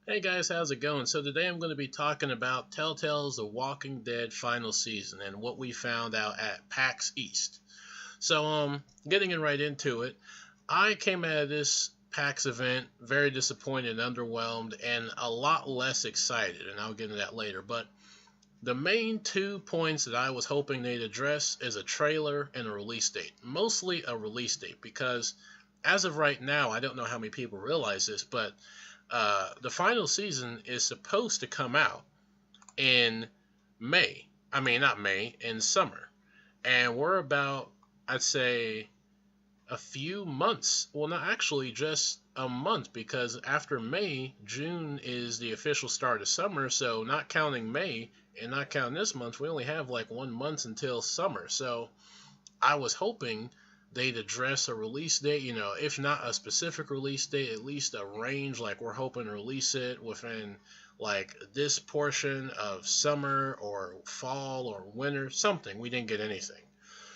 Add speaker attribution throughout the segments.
Speaker 1: Hey guys, how's it going? So today I'm going to be talking about Telltale's The Walking Dead final season and what we found out at PAX East. Getting right into it, I came out of this PAX event very disappointed, underwhelmed, and a lot less excited, and I'll get into that later. But the main 2 points that I was hoping they'd address is a trailer and a release date. Mostly a release date because as of right now, I don't know how many people realize this, but the final season is supposed to come out in May. I mean, not May, in summer. And we're about, I'd say, a few months. Well, not actually, just a month, because after May, June is the official start of summer. So, not counting May and not counting this month, we only have like 1 month until summer. So, I was hoping they'd address a release date, if not a specific release date, at least a range, like we're hoping to release it within like this portion of summer or fall or winter, something. We didn't get anything.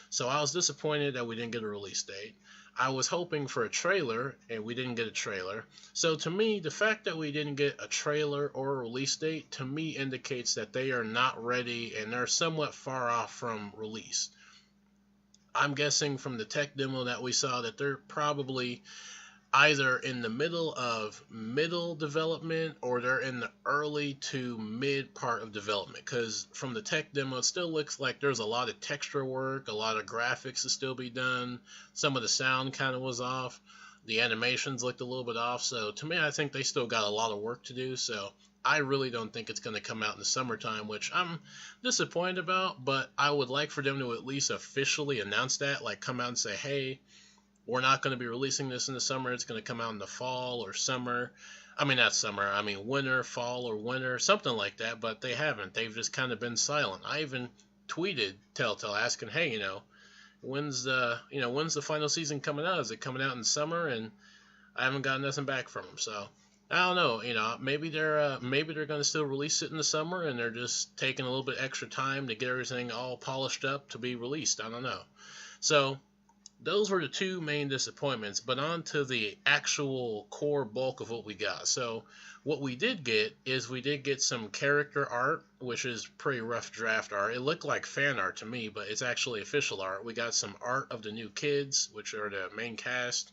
Speaker 1: So I was disappointed that we didn't get a release date. I was hoping for a trailer and we didn't get a trailer. So to me, the fact that we didn't get a trailer or a release date to me indicates that they are not ready and they're somewhat far off from release. I'm guessing from the tech demo that we saw that they're probably either in the middle of middle development or they're in the early to mid part of development. Because from the tech demo, it still looks like there's a lot of texture work, a lot of graphics to still be done. Some of the sound kind of was off. The animations looked a little bit off. So to me, I think they still got a lot of work to do. So I really don't think it's going to come out in the summertime, which I'm disappointed about. But I would like for them to at least officially announce that, like come out and say, hey, we're not going to be releasing this in the summer. It's going to come out in the fall or summer. I mean, not summer. I mean, winter, fall, or winter, something like that. But they haven't. They've just kind of been silent. I even tweeted Telltale asking, hey, when's the final season coming out? Is it coming out in summer? And I haven't got nothing back from them. So I don't know. Maybe they're going to still release it in the summer, and they're just taking a little bit extra time to get everything all polished up to be released. I don't know. So those were the two main disappointments, but on to the actual core bulk of what we got. So what we did get is we did get some character art, which is pretty rough draft art. It looked like fan art to me, but it's actually official art. We got some art of the new kids, which are the main cast.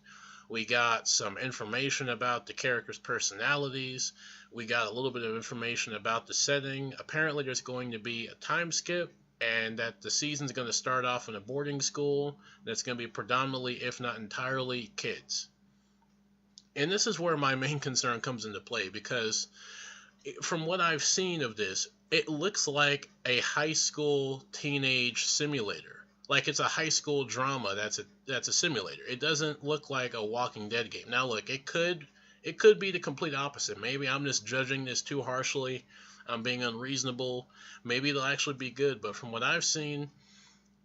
Speaker 1: We got some information about the characters' personalities. We got a little bit of information about the setting. Apparently there's going to be a time skip and that the season's going to start off in a boarding school that's going to be predominantly, if not entirely, kids. And this is where my main concern comes into play because from what I've seen of this, it looks like a high school teenage simulator. Like it's a high school drama that's a simulator. It doesn't look like a Walking Dead game. Now look, it could be the complete opposite. Maybe I'm just judging this too harshly. I'm being unreasonable. Maybe it'll actually be good, but from what I've seen,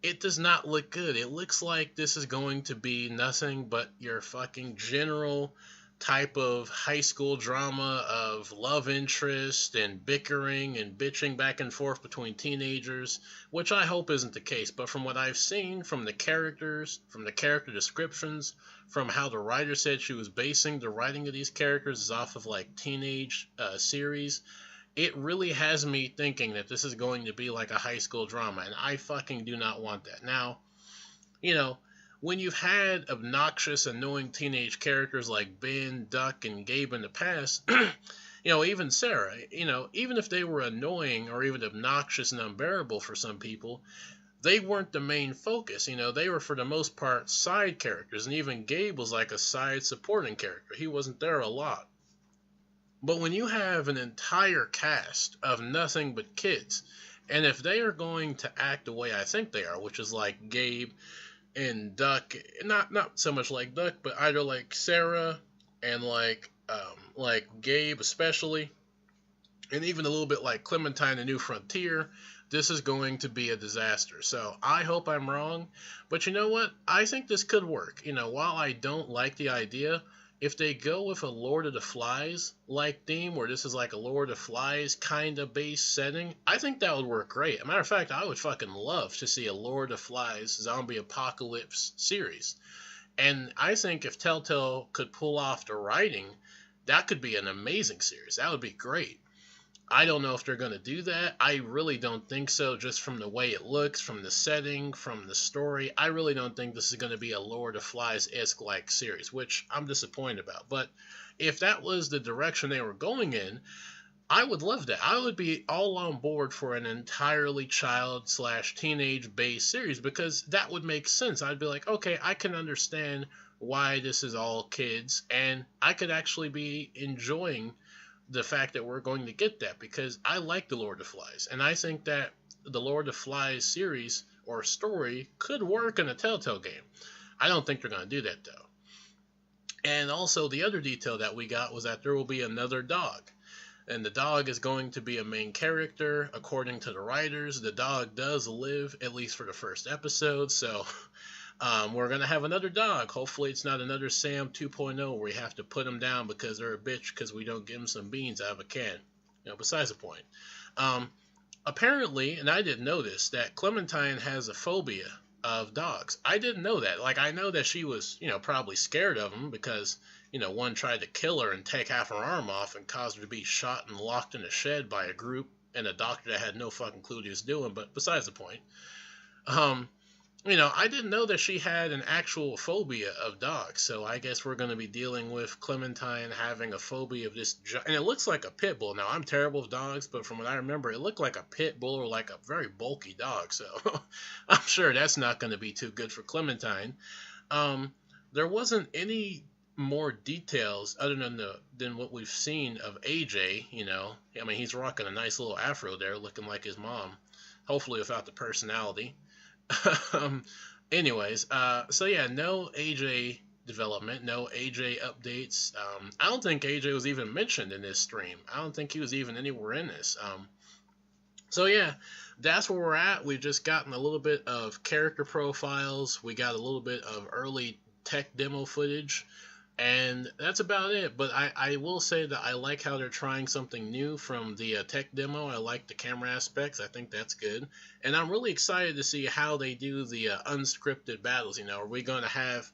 Speaker 1: it does not look good. It looks like this is going to be nothing but your fucking general type of high school drama of love interest and bickering and bitching back and forth between teenagers, which I hope isn't the case. But from what I've seen from the characters, from the character descriptions, from how the writer said she was basing the writing of these characters is off of like teenage series, it really has me thinking that this is going to be like a high school drama, and I fucking do not want that. Now, you know, when you've had obnoxious, annoying teenage characters like Ben, Duck, and Gabe in the past, even Sarah, even if they were annoying or even obnoxious and unbearable for some people, they weren't the main focus. They were for the most part side characters, and even Gabe was like a side supporting character. He wasn't there a lot. But when you have an entire cast of nothing but kids, and if they are going to act the way I think they are, which is like Gabe and Duck, not so much like Duck, but either like Sarah and like Gabe especially, and even a little bit like Clementine and New Frontier, this is going to be a disaster. So I hope I'm wrong, but you know what? I think this could work. While I don't like the idea, if they go with a Lord of the Flies like theme, where this is like a Lord of the Flies kind of base setting, I think that would work great. As a matter of fact, I would fucking love to see a Lord of the Flies zombie apocalypse series. And I think if Telltale could pull off the writing, That could be an amazing series. That would be great. I don't know if they're going to do that. I really don't think so, just from the way it looks, from the setting, from the story. I really don't think this is going to be a Lord of Flies-esque like series, which I'm disappointed about. But if that was the direction they were going in, I would love that. I would be all on board for an entirely child slash teenage based series, because that would make sense. I'd be like, okay, I can understand why this is all kids, and I could actually be enjoying the fact that we're going to get that, because I like the Lord of Flies, and I think that the Lord of Flies series or story could work in a Telltale game. I don't think they're going to do that though. And also the other detail that we got was that there will be another dog. And the dog is going to be a main character. According to the writers, the dog does live, at least for the first episode. So we're going to have another dog. Hopefully it's not another Sam 2.0 where we have to put them down because they're a bitch because we don't give them some beans out of a can. Besides the point. Apparently, and I didn't know this, that Clementine has a phobia of dogs. I didn't know that. Like, I know that she was, probably scared of them because one tried to kill her and take half her arm off and caused her to be shot and locked in a shed by a group and a doctor that had no fucking clue what he was doing, but besides the point. I didn't know that she had an actual phobia of dogs, so I guess we're going to be dealing with Clementine having a phobia of this, and it looks like a pit bull. Now, I'm terrible with dogs, but from what I remember, it looked like a pit bull or like a very bulky dog, so I'm sure that's not going to be too good for Clementine. There wasn't any more details other than what we've seen of AJ. He's rocking a nice little afro there, looking like his mom, hopefully without the personality. Anyways, so yeah, no AJ development, no AJ updates. I don't think AJ was even mentioned in this stream. I don't think he was even anywhere in this. So yeah, that's where we're at. We've just gotten a little bit of character profiles. We got a little bit of early tech demo footage. And that's about it. But I will say that I like how they're trying something new from the tech demo. I like the camera aspects. I think that's good. And I'm really excited to see how they do the unscripted battles. Are we going to have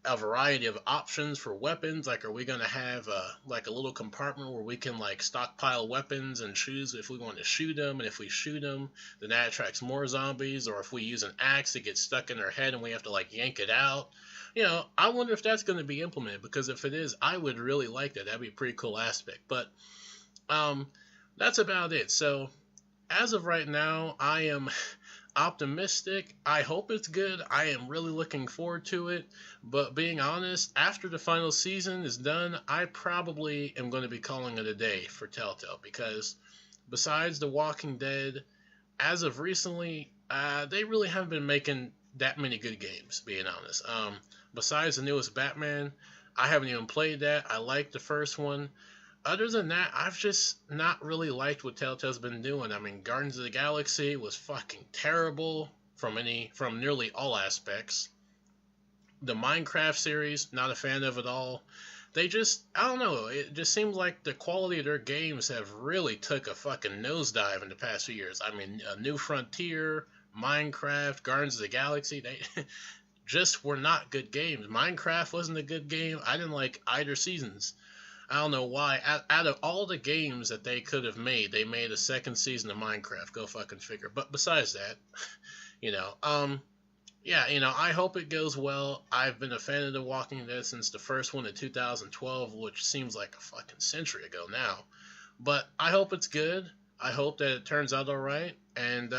Speaker 1: a variety of options for weapons? Like, are we going to have like a little compartment where we can like stockpile weapons and choose if we want to shoot them? And if we shoot them, then that attracts more zombies. Or if we use an axe, it gets stuck in their head and we have to like yank it out. I wonder if that's going to be implemented, because if it is, I would really like that. That'd be a pretty cool aspect. But that's about it. So as of right now, I am optimistic. I hope it's good. I am really looking forward to it. But being honest, after the final season is done, I probably am going to be calling it a day for Telltale, because besides The Walking Dead, as of recently, they really haven't been making that many good games, being honest. Besides the newest Batman, I haven't even played that. I liked the first one. Other than that, I've just not really liked what Telltale's been doing. Guardians of the Galaxy was fucking terrible from nearly all aspects. The Minecraft series, not a fan of at all. They just, I don't know, it just seems like the quality of their games have really took a fucking nosedive in the past few years. A New Frontier, Minecraft, Guardians of the Galaxy, they just were not good games. Minecraft wasn't a good game. I didn't like either seasons. I don't know why. Out of all the games that they could have made, they made a second season of Minecraft. Go fucking figure. But besides that, I hope it goes well. I've been a fan of The Walking Dead since the first one in 2012, which seems like a fucking century ago now. But I hope it's good. I hope that it turns out alright. And,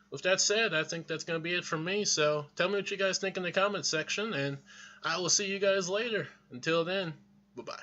Speaker 1: with that said, I think that's going to be it from me. So tell me what you guys think in the comments section, and I will see you guys later. Until then, bye-bye.